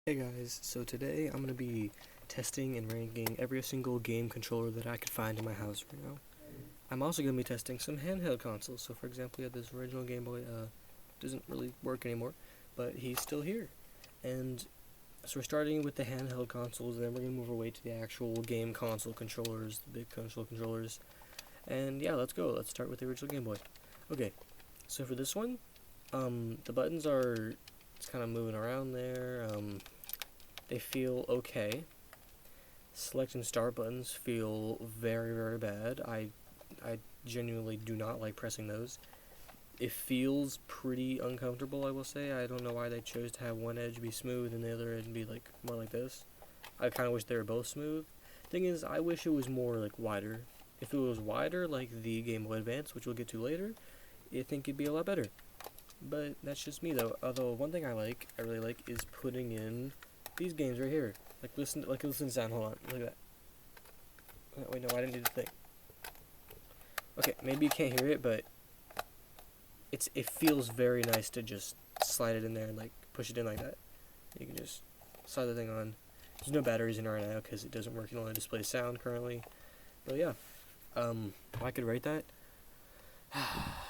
Hey guys, so today I'm going to be testing and ranking every single game controller that I could find in my house right now. I'm also going to be testing some handheld consoles. So for example, we have this original Game Boy, doesn't really work anymore, but he's still here. And so we're starting with the handheld consoles, and then we're going to move our way to the actual game console controllers, the big console controllers. And yeah, let's go. Let's start with the original Game Boy. Okay, so for this one, the buttons are just kind of moving around there. They feel okay. Select and start buttons feel very, very bad. I genuinely do not like pressing those. It feels pretty uncomfortable, I will say. I don't know why they chose to have one edge be smooth and the other edge be like more like this. I kind of wish they were both smooth. Thing is, I wish it was more like wider. If it was wider, like the Game Boy Advance, which we'll get to later, I think it'd be a lot better. But that's just me though. Although one thing I really like, is putting in these games right here. Listen to sound. Hold on, look at that. Wait, no, I didn't do the thing. Okay, maybe you can't hear it, but it feels very nice to just slide it in there and like push it in like that. You can just slide the thing on. There's no batteries in it right now because it doesn't work. It only displays sound currently. But yeah, if I could rate that,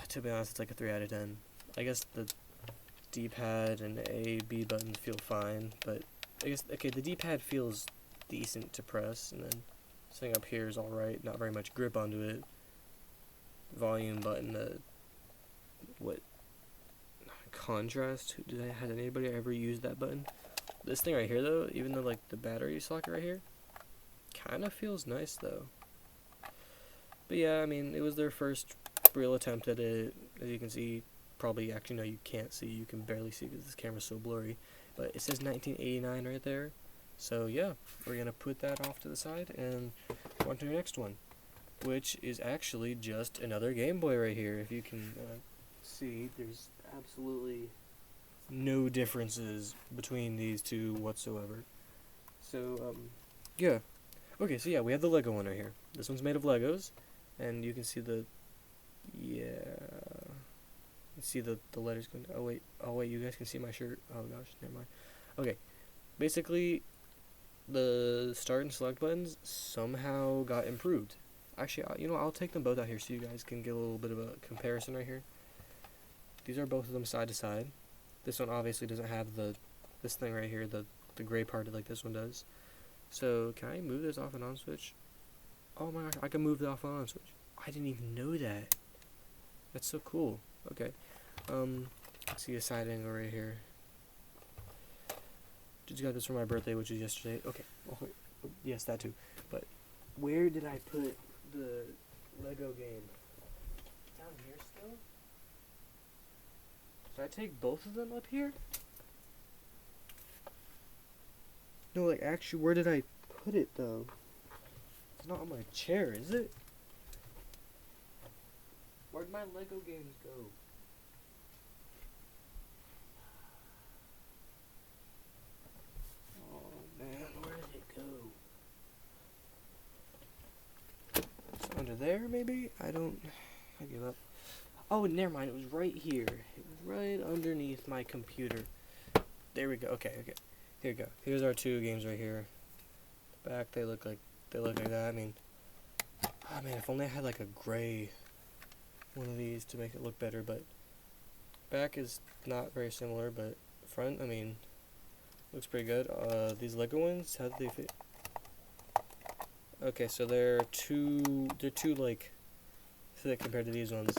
to be honest, it's like a 3 out of 10. I guess the D-pad and A, B buttons feel fine, but I guess, okay, the D-pad feels decent to press, and then this thing up here is alright, not very much grip onto it. Volume button, what, contrast, has anybody ever used that button? This thing right here though, even though like the battery socket right here, kinda feels nice though. But yeah, I mean, it was their first real attempt at it. As you can see, probably, actually no, you can't see, you can barely see because this camera's so blurry, but it says 1989 right there. So yeah, we're gonna put that off to the side and go on to the next one, which is actually just another Game Boy right here. If you can see, there's absolutely no differences between these two whatsoever. So yeah, okay, so yeah, we have the Lego one right here. This one's made of Legos, and you can see the, yeah, you see the letters going. Oh wait, you guys can see my shirt. Oh gosh, never mind. Okay, basically, the start and select buttons somehow got improved. Actually, I'll take them both out here so you guys can get a little bit of a comparison right here. These are both of them side to side. This one obviously doesn't have this thing right here, the gray part like this one does. So can I move this off and on switch? Oh my gosh, I can move it off and on switch. I didn't even know that. That's so cool. Okay. Let's see a side angle right here. Just got this for my birthday, which is yesterday. Okay. Oh, wait. Yes, that too. But where did I put the Lego game? Down here still? Should I take both of them up here? No, like actually, where did I put it though? It's not on my chair, is it? Where'd my Lego games go? Oh man, where did it go? It's under there, maybe? I give up. Oh, never mind. It was right here. It was right underneath my computer. There we go. Okay. Here we go. Here's our two games right here. Back, they look like that. I mean, oh man, if only I had like a gray one of these to make it look better. But back is not very similar, but front, I mean, looks pretty good. These Lego ones, how do they fit? Okay, so they're too like thick compared to these ones.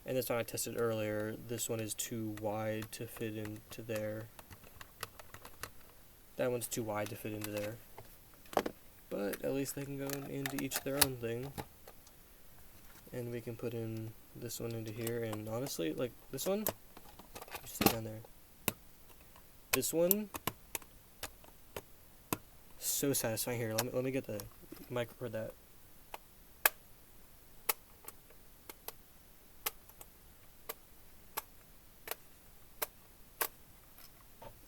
And this one I tested earlier. This one is too wide to fit into there. That one's too wide to fit into there. But at least they can go into each their own thing. And we can put in this one into here. And honestly, like this one, just sit down there. This one, so satisfying. Here, let me get the mic for that.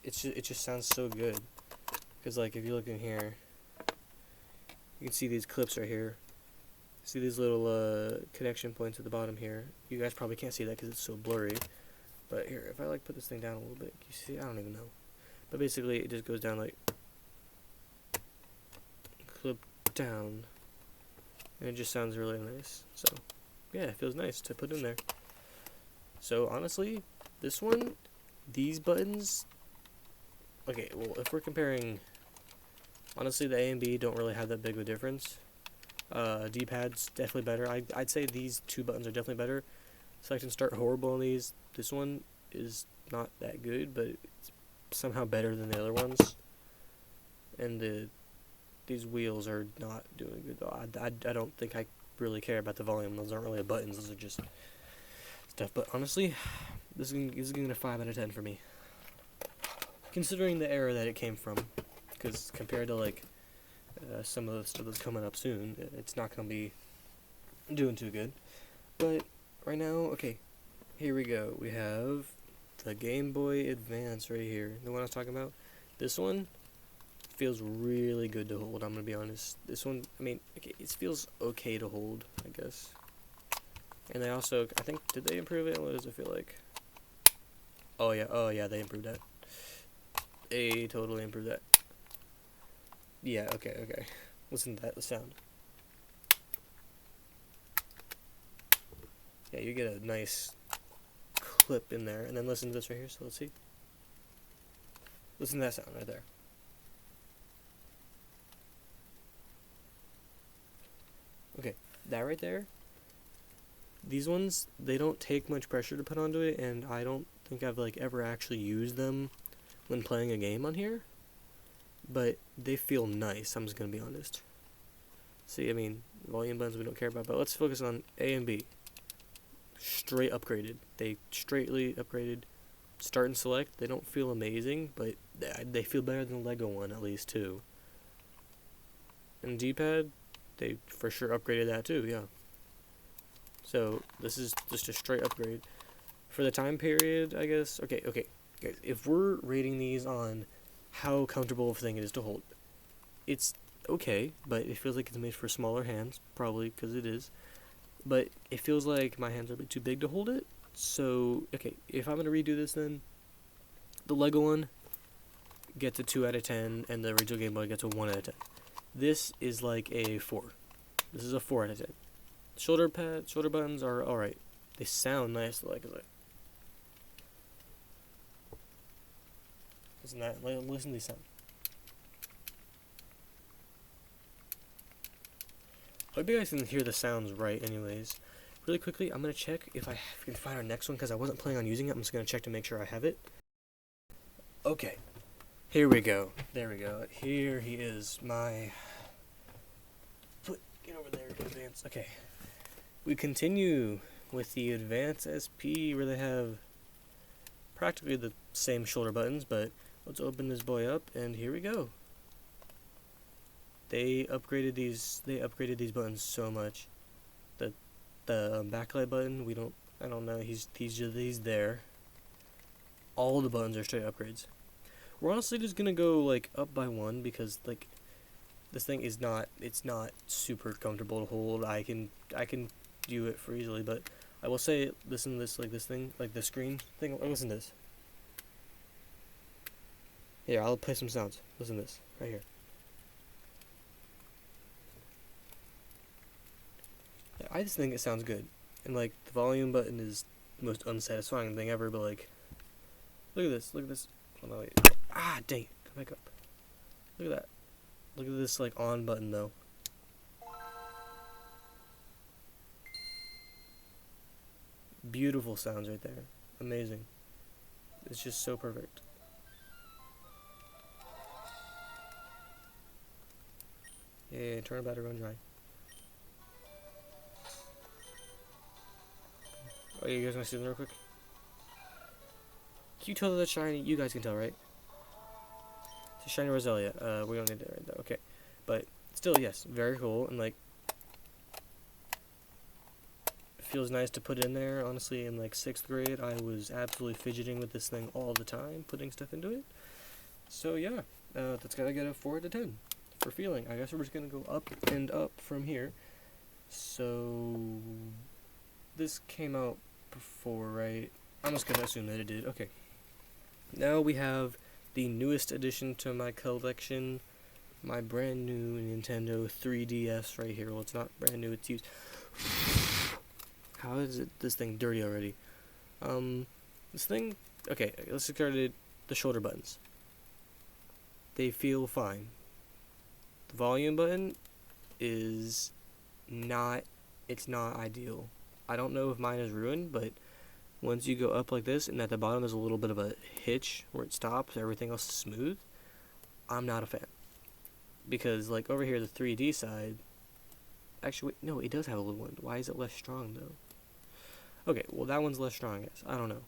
It just sounds so good. Because like if you look in here, you can see these clips right here. See these little connection points at the bottom here. You guys probably can't see that because it's so blurry. But here, if I like put this thing down a little bit, you see, I don't even know. But basically, it just goes down like clip down, and it just sounds really nice. So yeah, it feels nice to put in there. So honestly, this one, these buttons, okay, well, if we're comparing, honestly, the A and B don't really have that big of a difference. D-pad's definitely better. I'd say these two buttons are definitely better. Select and start horrible on these. This one is not that good, but it's somehow better than the other ones. And these wheels are not doing good though. I don't think I really care about the volume. Those aren't really buttons. Those are just stuff. But honestly, this is getting a 5 out of 10 for me, considering the era that it came from. Because compared to like some of the stuff that's coming up soon, it's not gonna be doing too good. But right now, okay, here we go. We have the Game Boy Advance right here, the one I was talking about. This one feels really good to hold, I'm gonna be honest. This one, I mean, okay, it feels okay to hold, I guess. And they also, I think, did they improve it? What does it feel like? Oh yeah, they improved that. They totally improved that. Yeah, okay. Listen to that sound. Yeah, you get a nice clip in there, and then listen to this right here, so let's see. Listen to that sound right there. Okay, that right there, these ones, they don't take much pressure to put onto it, and I don't think I've like ever actually used them when playing a game on here, but they feel nice, I'm just gonna be honest. See, I mean, volume buttons we don't care about, but let's focus on A and B. Straight upgraded. They straightly upgraded. Start and select, they don't feel amazing, but they feel better than the Lego one at least too. And D-pad, they for sure upgraded that too, yeah. So this is just a straight upgrade. For the time period, I guess, okay, guys, if we're rating these on how comfortable of a thing it is to hold, it's okay, but it feels like it's made for smaller hands, probably because it is. But it feels like my hands are a bit too big to hold it. So, okay, if I'm going to redo this then, the Lego one gets a 2 out of 10, and the original Game Boy gets a 1 out of 10. This is like a 4. This is a 4 out of 10. Shoulder buttons are alright. They sound nice, like listen to these sounds. Hope you guys can hear the sounds right anyways. Really quickly, I'm going to check if I can find our next one, because I wasn't planning on using it. I'm just going to check to make sure I have it. Okay. Here we go. There we go. Here he is. My foot. Get over there. Advance. Okay. We continue with the Advance SP, where they have practically the same shoulder buttons, but let's open this boy up, and here we go. They upgraded these buttons so much. The backlight button, I don't know, he's there. All the buttons are straight upgrades. We're honestly just gonna go like up by 1, because like this thing is not super comfortable to hold. I can do it for easily, but I will say, listen to this, like this thing, like the screen thing. Listen to this. Here, I'll play some sounds. Listen to this right here. I just think it sounds good, and like the volume button is the most unsatisfying thing ever. But like, look at this. Oh, no, wait. Ah, dang it. Come back up. Look at that. Look at this like on button though. Beautiful sounds right there. Amazing. It's just so perfect. Yeah, turn about to run dry. Oh, you guys want to see them real quick? Can you tell that that's shiny? You guys can tell, right? It's a shiny Roselia. We don't need it right now. Okay. But still, yes, very cool. And like, it feels nice to put in there. Honestly, in like 6th grade, I was absolutely fidgeting with this thing all the time, putting stuff into it. So yeah, that's gotta get a 4 out of 10 for feeling. I guess we're just gonna go up and up from here. So this came out before, right? I'm just gonna assume that it did. Okay. Now we have the newest addition to my collection, my brand new Nintendo 3DS right here. Well, it's not brand new, it's used. How is this thing dirty already? This thing, okay, let's start at the shoulder buttons. They feel fine. The volume button is not, it's not ideal. I don't know if mine is ruined, but once you go up like this and at the bottom there's a little bit of a hitch where it stops, everything else is smooth, I'm not a fan. Because like over here, the 3D side, actually, wait, no, it does have a little one. Why is it less strong though? Okay, well that one's less strong, I guess. I don't know.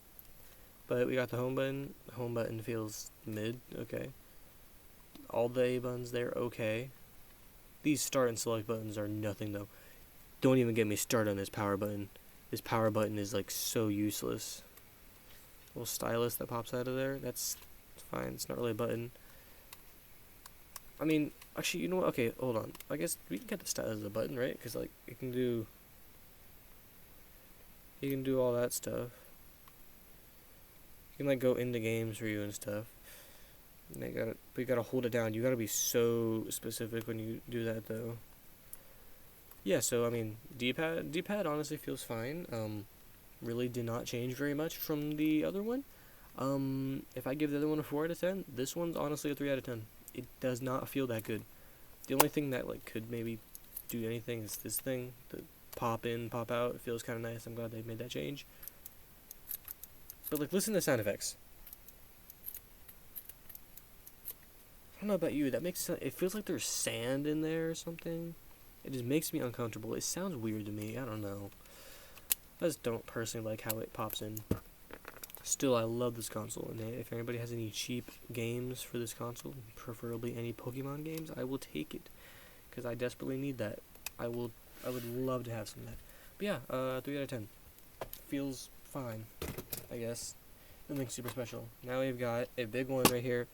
But we got the home button. The home button feels mid, okay. All the A buttons there, okay. These start and select buttons are nothing though. Don't even get me started on this power button. This power button is like so useless. Little stylus that pops out of there, that's fine. It's not really a button. I mean, actually, you know what? Okay, hold on. I guess we can get the stylus as a button, right? Because like you can do all that stuff. You can like go into games for you and stuff. And but you gotta hold it down. You gotta be so specific when you do that, though. Yeah, so I mean, D-pad honestly feels fine. Really did not change very much from the other one. If I give the other one a 4 out of 10, this one's honestly a 3 out of 10. It does not feel that good. The only thing that like could maybe do anything is this thing, the pop in, pop out. It feels kind of nice. I'm glad they made that change. But like, listen to the sound effects. I don't know about you, that makes it feels like there's sand in there or something. It just makes me uncomfortable. It sounds weird to me. I don't know. I just don't personally like how it pops in. Still, I love this console, and if anybody has any cheap games for this console, preferably any Pokemon games, I will take it, because I desperately need that. I would love to have some of that. But yeah, 3 out of 10. Feels fine, I guess. Nothing super special. Now we've got a big one right here.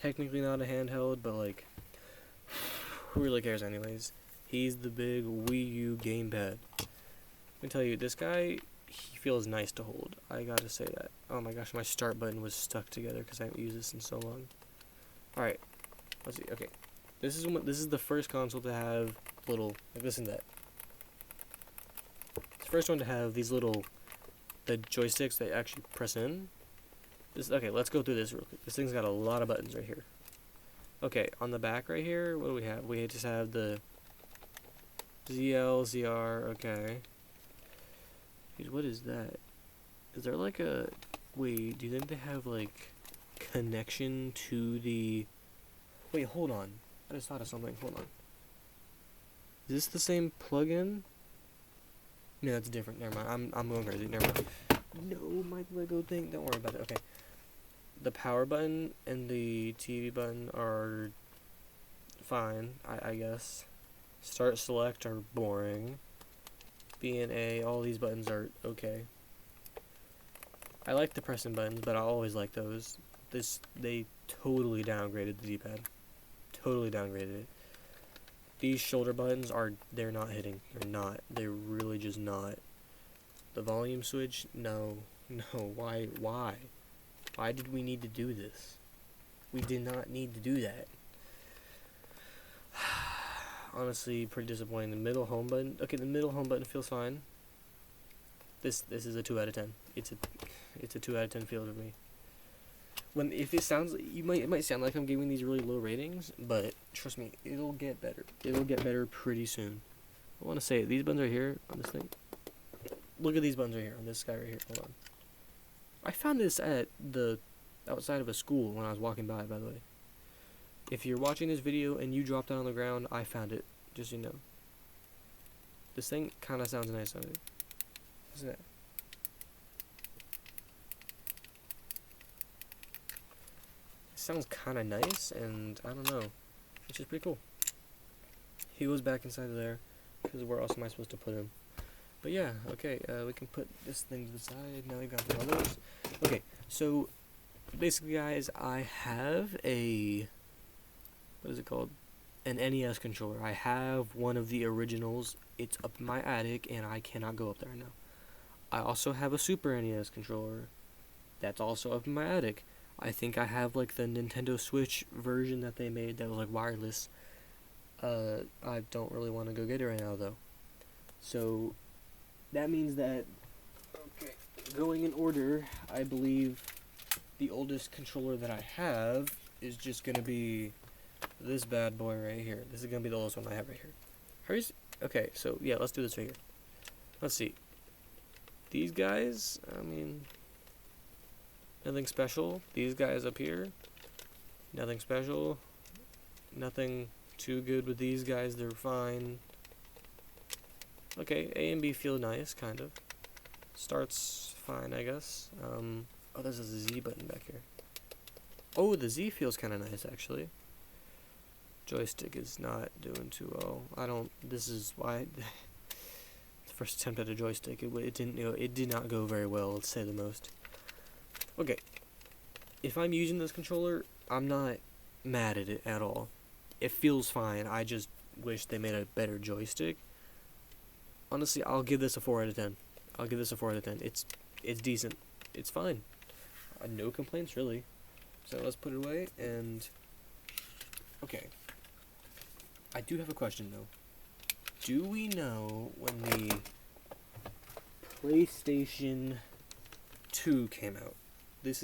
Technically not a handheld, but like, who really cares anyways? He's the big Wii U gamepad. Let me tell you, this guy, he feels nice to hold. I gotta say that. Oh my gosh, my start button was stuck together because I haven't used this in so long. Alright, let's see. Okay, this is the first console to have little, like, listen to that. It's the first one to have these little, the joysticks that actually press in. Okay, let's go through this real quick. This thing's got a lot of buttons right here. Okay, on the back right here, what do we have? We just have the ZL, ZR, okay. Jeez, what is that? Is there like a... Wait, do you think they have like connection to the... Wait, hold on. I just thought of something. Hold on. Is this the same plug-in? No, that's different. Never mind. I'm going crazy. Never mind. No, my Lego thing. Don't worry about it. Okay. The power button and the TV button are fine, I guess. Start, select are boring. B and A, all these buttons are okay. I like the pressing buttons, but I always like those. They totally downgraded the D-pad. Totally downgraded it. These shoulder buttons they're not hitting. They're not. They're really just not. The volume switch, no. Why? Why did we need to do this? We did not need to do that. Honestly, pretty disappointing. The middle home button. Okay, the middle home button feels fine. This is a 2 out of 10. It's a 2 out of 10 feel for me. If it sounds, it might sound like I'm giving these really low ratings, but trust me, it'll get better. It'll get better pretty soon. I want to say these buttons right here on this thing. Look at these buttons right here on this guy right here. Hold on. I found this at the outside of a school when I was walking by the way. If you're watching this video and you dropped it on the ground, I found it, just so you know. This thing kind of sounds nice on it. Isn't it? It sounds kind of nice, and I don't know. It's just pretty cool. He goes back inside of there, because where else am I supposed to put him? But yeah, okay, we can put this thing to the side. Now we've got the others. Okay, so basically, guys, I have a... What is it called? An NES controller. I have one of the originals. It's up in my attic, and I cannot go up there right now. I also have a Super NES controller. That's also up in my attic. I think I have like the Nintendo Switch version that they made that was like wireless. I don't really want to go get it right now though. So that means that, okay, going in order, I believe the oldest controller that I have is just gonna be this bad boy right here. This is gonna be the oldest one I have right here. Hurry. Okay, so yeah, let's do this right here. Let's see. These guys, I mean, nothing special. These guys up here, nothing special. Nothing too good with these guys, they're fine. Okay, A and B feel nice, kind of. Starts fine, I guess. Oh, there's a Z button back here. Oh, the Z feels kind of nice, actually. Joystick is not doing too well. This is why... the first attempt at a joystick, it didn't, it did not go very well, let's say the most. Okay. If I'm using this controller, I'm not mad at it at all. It feels fine, I just wish they made a better joystick. Honestly, I'll give this a 4 out of 10. I'll give this a 4 out of 10. It's decent. It's fine. No complaints, really. So let's put it away, and... Okay. I do have a question, though. Do we know when the PlayStation 2 came out? This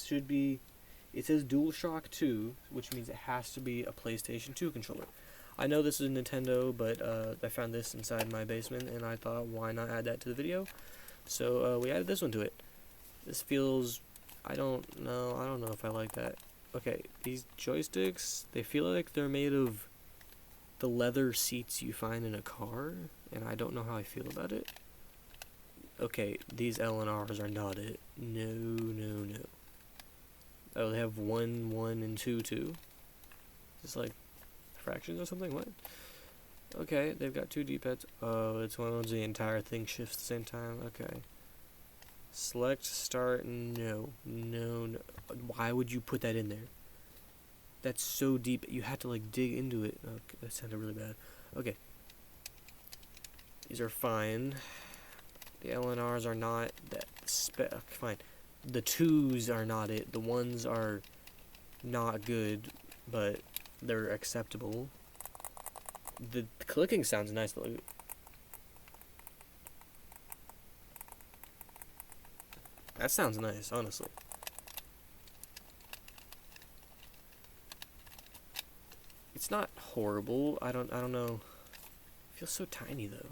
should be... It says DualShock 2, which means it has to be a PlayStation 2 controller. I know this is Nintendo, but I found this inside my basement, and I thought, why not add that to the video? So we added this one to it. This feels... I don't know if I like that. Okay, these joysticks, they feel like they're made of the leather seats you find in a car, and I don't know how I feel about it. Okay, these L and R's are not it. No. Oh, they have 1, 1, and 2, 2. Just like fractions or something? What? Okay, they've got 2 D-pads. Oh, it's one of those the entire thing shifts at the same time. Okay. Select, start, no. Why would you put that in there? That's so deep. You had to like dig into it. Okay, that sounded really bad. Okay. These are fine. The LNRs are not that fine. The 2s are not it. The 1s are not good, but they're acceptable. The clicking sounds nice though. That sounds nice, honestly. It's not horrible. I don't know. It feels so tiny though.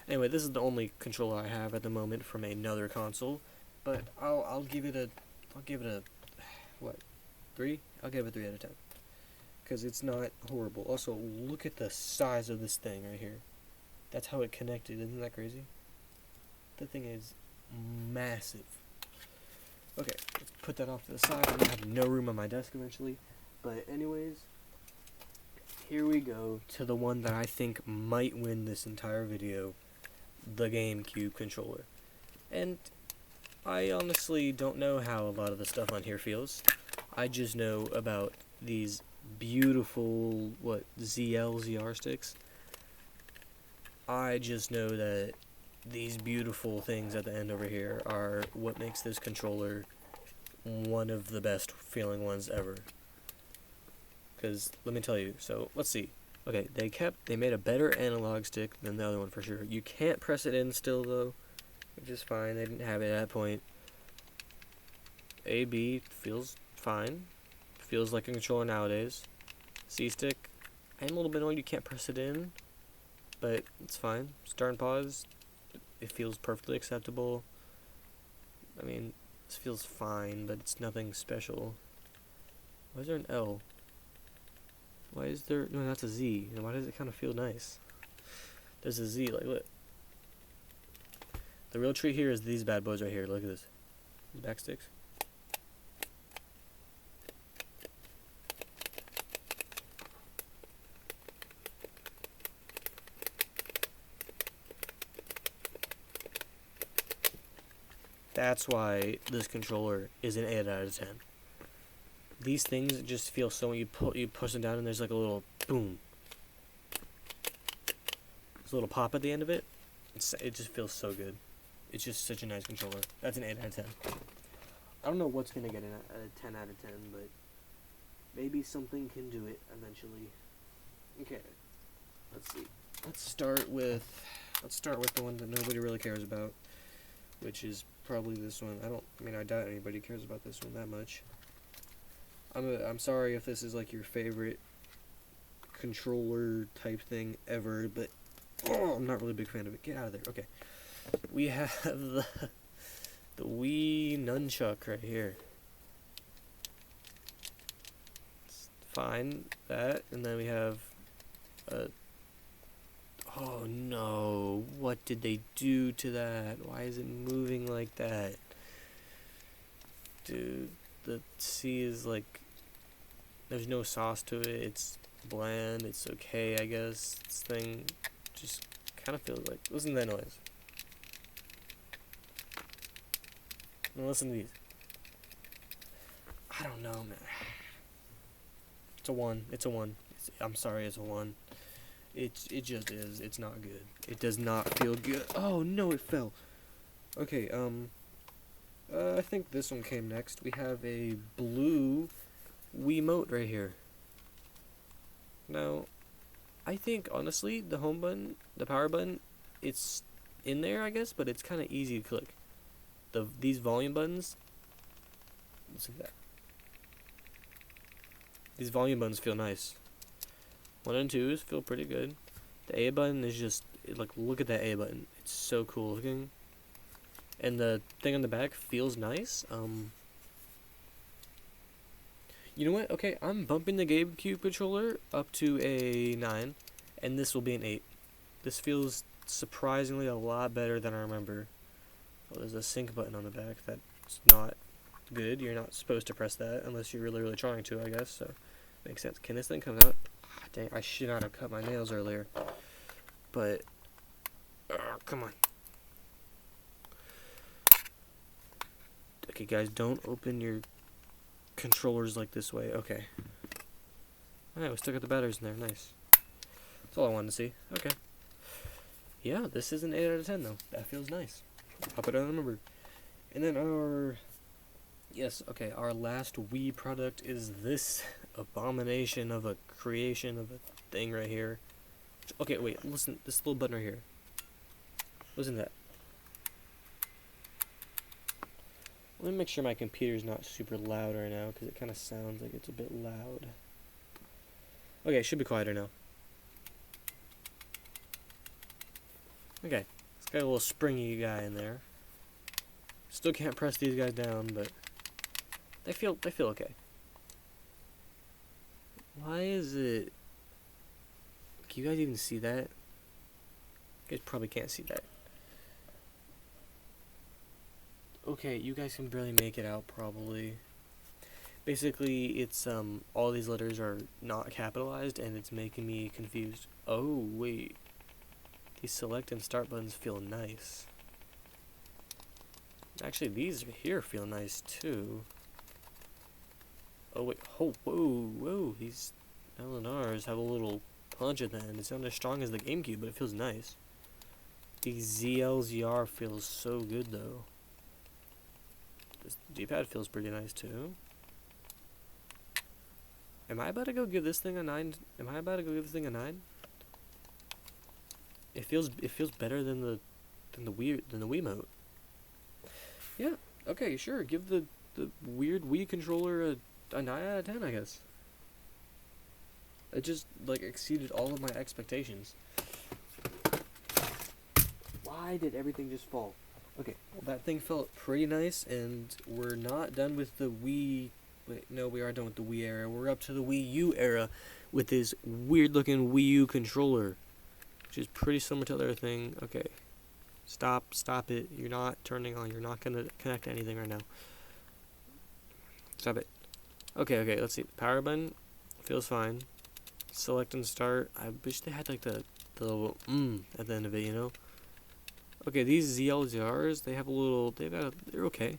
Anyway, this is the only controller I have at the moment from another console, but I'll give it a what? 3? I'll give it a 3 out of 10. Cuz it's not horrible. Also, look at the size of this thing right here. That's how it connected. Isn't that crazy? The thing is massive. Okay, let's put that off to the side. I'm gonna have no room on my desk eventually. But anyways, here we go to the one that I think might win this entire video, the GameCube controller. And I honestly don't know how a lot of the stuff on here feels. I just know about these beautiful, ZR sticks. I just know that these beautiful things at the end over here are what makes this controller one of the best feeling ones ever. Because, let me tell you, so, let's see. Okay, they made a better analog stick than the other one for sure. You can't press it in still, though, which is fine. They didn't have it at that point. A, B feels fine. Feels like a controller nowadays. C-stick, I'm a little bit annoyed you can't press it in, but it's fine. Start and pause, it feels perfectly acceptable. I mean, this feels fine, but it's nothing special. Why is there an L? Why is there... No, that's a Z. And why does it kind of feel nice? There's a Z, like, look. The real treat here is these bad boys right here. Look at this. Back sticks. That's why this controller is an 8 out of 10. These things just feel so... You push them down and there's like a little boom. There's a little pop at the end of it. It just feels so good. It's just such a nice controller. That's an 8 out of 10. I don't know what's gonna get a 10 out of 10, but maybe something can do it eventually. Okay, let's see. Let's start with the one that nobody really cares about, which is probably this one. I doubt anybody cares about this one that much. I'm sorry if this is like your favorite controller type thing ever, but I'm not really a big fan of it. Get out of there. Okay. We have the Wii Nunchuck right here. It's fine, that, and then we have oh no, what did they do to that? Why is it moving like that? Dude, the C is like, there's no sauce to it, it's bland, it's okay, I guess. This thing just kind of feels like, listen to that noise. Now listen to these. I don't know, man. It's a 1. It's a 1. I'm sorry, it's a 1. It just is. It's not good. It does not feel good. Oh no, it fell. Okay, I think this one came next. We have a blue Wiimote right here. Now, I think honestly, the home button, the power button, it's in there, I guess, but it's kind of easy to click. These volume buttons, listen to that. These volume buttons feel nice. 1 and 2s feel pretty good. The A button is just, like, look at that A button. It's so cool looking. And the thing on the back feels nice. You know what? Okay, I'm bumping the GameCube controller up to a 9, and this will be an 8. This feels surprisingly a lot better than I remember. Oh, there's a sync button on the back. That's not good. You're not supposed to press that unless you're really, really trying to, I guess. So, makes sense. Can this thing come out? Ah, dang, I should not have cut my nails earlier. But, come on. Okay, guys, don't open your controllers like this way. Okay. Alright, we still got the batteries in there. Nice. That's all I wanted to see. Okay. Yeah, this is an 8 out of 10, though. That feels nice. Pop it on the number. And then our last Wii product is this abomination of a creation of a thing right here. Okay, wait, listen, this little button right here. Listen to that. Let me make sure my computer's not super loud right now, because it kind of sounds like it's a bit loud. Okay, it should be quieter now. Okay, it's got a little springy guy in there. Still can't press these guys down, but they feel okay. Why is it? Can you guys even see that? You guys probably can't see that. Okay, you guys can barely make it out probably. Basically, it's all these letters are not capitalized and it's making me confused. Oh, wait. These select and start buttons feel nice. Actually, these here feel nice too. Oh wait, oh, whoa, these LNRs have a little punch at the end. It's not as strong as the GameCube, but it feels nice. The ZLZR feels so good though. This D-pad feels pretty nice too. Am I about to go give this thing a 9? Am I about to go give this thing a 9? It feels better than the Wiimote. Yeah, okay, sure. Give the weird Wii controller a 9 out of 10, I guess. It just, like, exceeded all of my expectations. Why did everything just fall? Okay, well, that thing felt pretty nice, and we're not done with the Wii... Wait, no, we are done with the Wii era. We're up to the Wii U era with this weird-looking Wii U controller, which is pretty similar to the other thing. Okay. Stop it. You're not turning on. You're not going to connect to anything right now. Stop it. Okay, let's see. Power button feels fine. Select and start. I wish they had like the little at the end of it, you know? Okay, these ZLZRs, they're okay.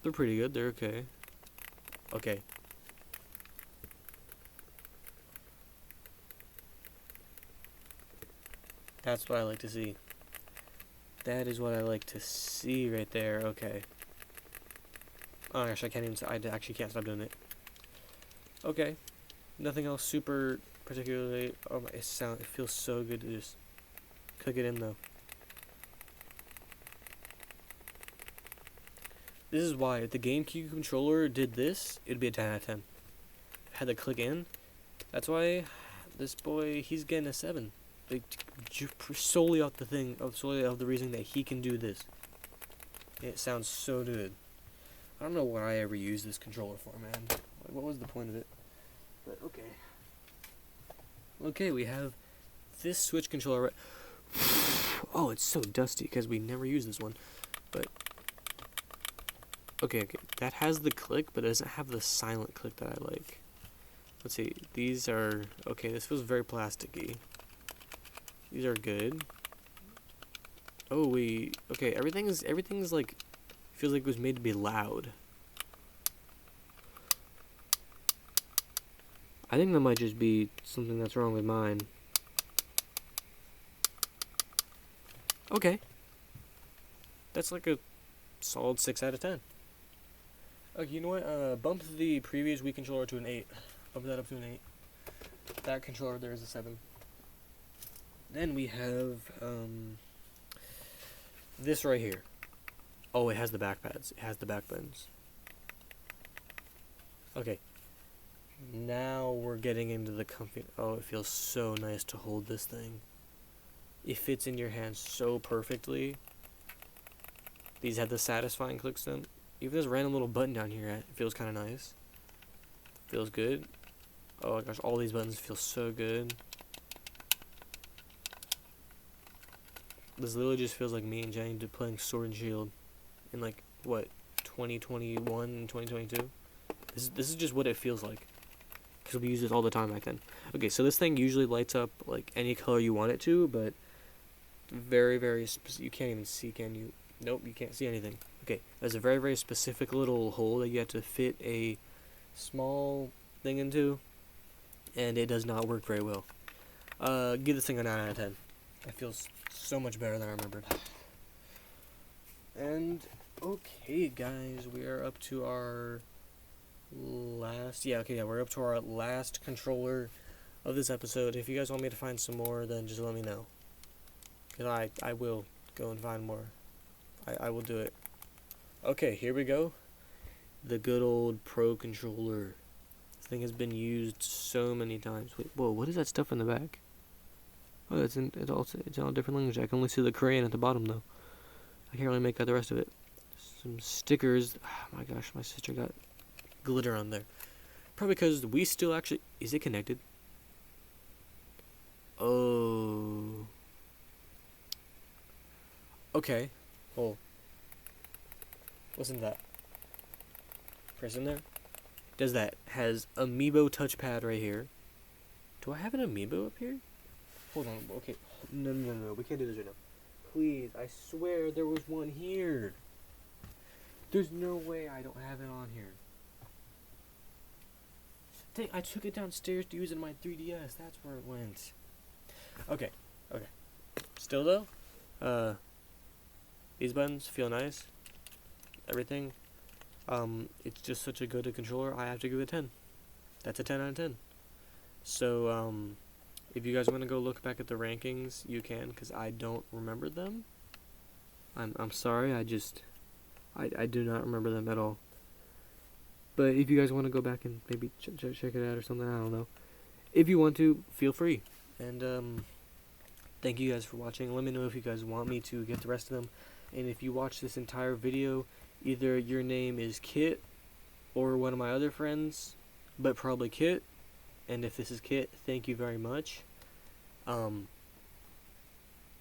They're pretty good. They're okay. Okay. That's what I like to see. That is what I like to see right there. Okay. Oh gosh, I can't even. I actually can't stop doing it. Okay, nothing else super particularly. Oh my, it feels so good to just click it in though. This is why if the GameCube controller did this, it'd be a 10 out of 10. Had to click in. That's why this boy, he's getting a 7. Like, solely off the thing, solely off the reason that he can do this. It sounds so good. I don't know what I ever used this controller for, man. Like, what was the point of it? But okay. Okay, we have this Switch controller. Oh, it's so dusty because we never use this one. But okay, that has the click, but it doesn't have the silent click that I like. Let's see. These are okay. This feels very plasticky. These are good. Oh, okay. Everything's like feels like it was made to be loud. I think that might just be something that's wrong with mine. Okay. That's like a solid 6 out of 10. Okay, you know what? Bump the previous Wii controller to an 8. Bump that up to an 8. That controller there is a 7. Then we have this right here. Oh, it has the back pads. It has the back buttons. Okay. Now we're getting into the comfy. Oh, it feels so nice to hold this thing. It fits in your hand so perfectly. These have the satisfying click stem. Even this random little button down here, it feels kind of nice. Feels good. Oh my gosh, all these buttons feel so good. This literally just feels like me and Jenny playing Sword and Shield in like, what, 2021 and 2022? This is just what it feels like. Because we used this all the time back then. Okay, so this thing usually lights up like any color you want it to, but very, very you can't even see, can you? Nope, you can't see anything. Okay, there's a very, very specific little hole that you have to fit a small thing into, and it does not work very well. Give this thing a 9 out of 10. It feels so much better than I remembered. And, okay, guys, we are up to our last, we're up to our last controller of this episode. If you guys want me to find some more, then just let me know. Because I will go and find more. I will do it. Okay, here we go. The good old Pro Controller. This thing has been used so many times. Wait, whoa, what is that stuff in the back? Oh, it's in a different language. I can only see the Korean at the bottom, though. I can't really make out the rest of it. Some stickers. Oh my gosh, my sister got glitter on there. Probably because we still actually... Is it connected? Oh. Okay. Oh. What's in that? Press in there. Does that. Has Amiibo touchpad right here. Do I have an Amiibo up here? Hold on. Okay. No. We can't do this right now. Please. I swear there was one here. There's no way I don't have it on here. Dang, I took it downstairs to use it in my 3DS. That's where it went. Okay. Still though, these buttons feel nice. Everything. It's just such a good controller. I have to give it a 10. That's a 10 out of 10. So, if you guys want to go look back at the rankings, you can, because I don't remember them. I'm sorry. I do not remember them at all. But if you guys want to go back and maybe check it out or something, I don't know. If you want to, feel free. And thank you guys for watching. Let me know if you guys want me to get the rest of them. And if you watch this entire video, either your name is Kit or one of my other friends, but probably Kit. And if this is Kit, thank you very much.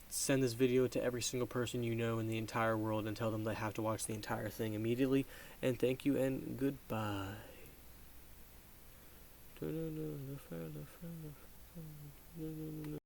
Send this video to every single person you know in the entire world and tell them they have to watch the entire thing immediately. And thank you and goodbye.